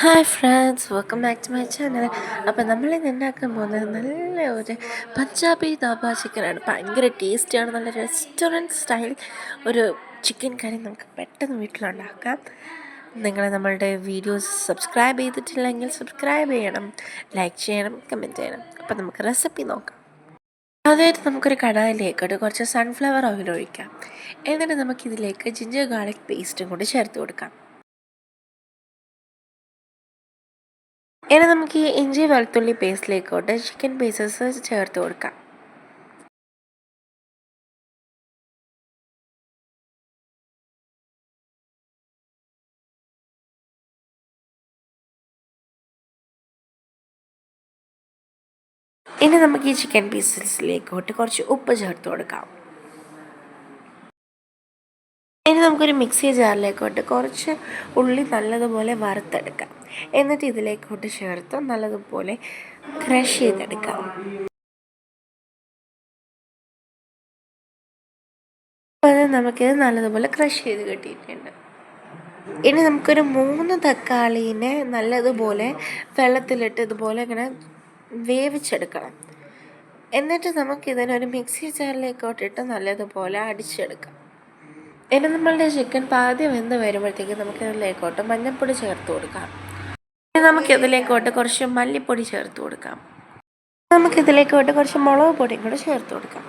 Hi friends, welcome back to my channel. അപ്പോൾ നമ്മളിന്ന് ഉണ്ടാക്കാൻ പോകുന്നത് നല്ല ഒരു പഞ്ചാബി ധാബ ചിക്കനാണ്. ഭയങ്കര ടേസ്റ്റിയാണ്. നല്ല റെസ്റ്റോറൻറ്റ് സ്റ്റൈൽ ഒരു ചിക്കൻ കറി നമുക്ക് പെട്ടെന്ന് വീട്ടിലുണ്ടാക്കാം. നിങ്ങൾ നമ്മളുടെ വീഡിയോസ് സബ്സ്ക്രൈബ് ചെയ്തിട്ടില്ലെങ്കിൽ സബ്സ്ക്രൈബ് ചെയ്യണം, ലൈക്ക് ചെയ്യണം, കമൻറ്റ് ചെയ്യണം. അപ്പോൾ നമുക്ക് റെസിപ്പി നോക്കാം. ആദ്യമായിട്ട് നമുക്കൊരു കടായിലേക്കോട്ട് കുറച്ച് സൺഫ്ലവർ ഓയിൽ ഒഴിക്കാം. എന്നിട്ട് നമുക്കിതിലേക്ക് ജിഞ്ചർ ഗാർലിക് പേസ്റ്റും കൂടി ചേർത്ത് കൊടുക്കാം. ഇനി നമുക്ക് ഈ ഇഞ്ചി വെളുത്തുള്ളി പേസ്റ്റിലേക്കോട്ട് ചിക്കൻ പീസസ് ചേർത്ത് കൊടുക്കാം. ഇനി നമുക്ക് ഈ ചിക്കൻ പീസസിലേക്കോട്ട് കുറച്ച് ഉപ്പ് ചേർത്ത് കൊടുക്കാം. ഇനി നമുക്കൊരു മിക്സി ജാറിലേക്കോട്ട് കുറച്ച് ഉള്ളി നല്ലതുപോലെ വറുത്തെടുക്കാം. എന്നിട്ട് ഇതിലേക്കോട്ട് ചേർത്ത് നല്ലതുപോലെ ക്രഷ് ചെയ്തെടുക്കാം. അത് നമുക്കിത് നല്ലതുപോലെ ക്രഷ് ചെയ്ത് കിട്ടിയിട്ടുണ്ട്. ഇനി നമുക്കൊരു 3 തക്കാളീനെ നല്ലതുപോലെ വെള്ളത്തിലിട്ട് ഇതുപോലെ ഇങ്ങനെ വേവിച്ചെടുക്കണം. എന്നിട്ട് നമുക്കിതിനൊരു മിക്സി ജാറിലേക്കോട്ടിട്ട് നല്ലതുപോലെ അടിച്ചെടുക്കാം. ഇനി നമ്മളുടെ ചിക്കൻ പാതി വെന്ത് വരുമ്പോഴത്തേക്ക് നമുക്കിതിലേക്കോട്ട് മഞ്ഞൾപ്പൊടി ചേർത്ത് കൊടുക്കാം. ഇനി നമുക്കിതിലേക്കോട്ട് കുറച്ച് മല്ലിപ്പൊടി ചേർത്ത് കൊടുക്കാം. നമുക്കിതിലേക്കോട്ട് കുറച്ച് മുളക് പൊടിയും കൂടെ ചേർത്ത് കൊടുക്കാം.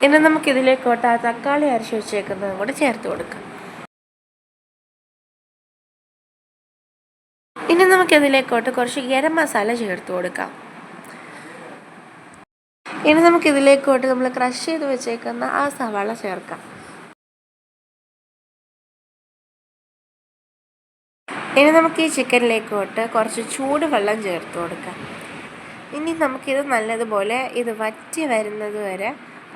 ഇനി നമുക്കിതിലേക്കോട്ട് ആ തക്കാളി അരച്ച് വെച്ചേക്കുന്നതും കൂടെ ചേർത്ത് കൊടുക്കാം. ഇനി നമുക്കിതിലേക്കോട്ട് കുറച്ച് ഗരം മസാല ചേർത്ത് കൊടുക്കാം. ഇനി നമുക്കിതിലേക്കോട്ട് നമ്മൾ ക്രഷ് ചെയ്ത് വെച്ചേക്കുന്ന ആ സവാള ചേർക്കാം. ഇനി നമുക്ക് ഈ ചിക്കനിലേക്കോട്ട് കുറച്ച് ചൂട് വെള്ളം ചേർത്ത് കൊടുക്കാം. ഇനി നമുക്കിത് നല്ലതുപോലെ ഇത് വറ്റി വരുന്നത് വരെ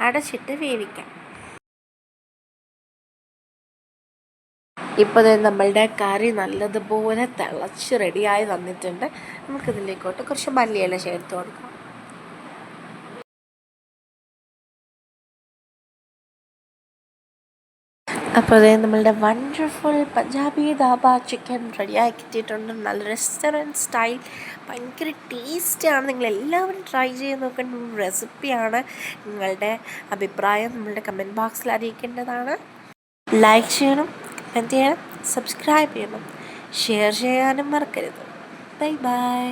അടച്ചിട്ട് വേവിക്കാം. ഇപ്പോൾ നമ്മളുടെ കറി നല്ലതുപോലെ തിളച്ച് റെഡിയായി വന്നിട്ടുണ്ട്. നമുക്കിതിലേക്കോട്ട് കുറച്ച് മല്ലിയില ചേർത്ത് കൊടുക്കാം. അപ്പോൾ നമ്മളുടെ വണ്ടർഫുൾ പഞ്ചാബി ധാബ ചിക്കൻ റെഡിയായി കിട്ടിയിട്ടുണ്ട്. നല്ല റെസ്റ്റോറൻറ്റ് സ്റ്റൈൽ, ഭയങ്കര ടേസ്റ്റിയാണ്. നിങ്ങളെല്ലാവരും ട്രൈ ചെയ്ത് നോക്കേണ്ട ഒരു റെസിപ്പിയാണ്. നിങ്ങളുടെ അഭിപ്രായം നമ്മളുടെ കമൻറ്റ് ബോക്സിൽ അറിയിക്കേണ്ടതാണ്. ലൈക്ക് ചെയ്യണം, കമൻറ്റ് ചെയ്യണം, സബ്സ്ക്രൈബ് ചെയ്യണം, ഷെയർ ചെയ്യാനും മറക്കരുത്. Bye bye.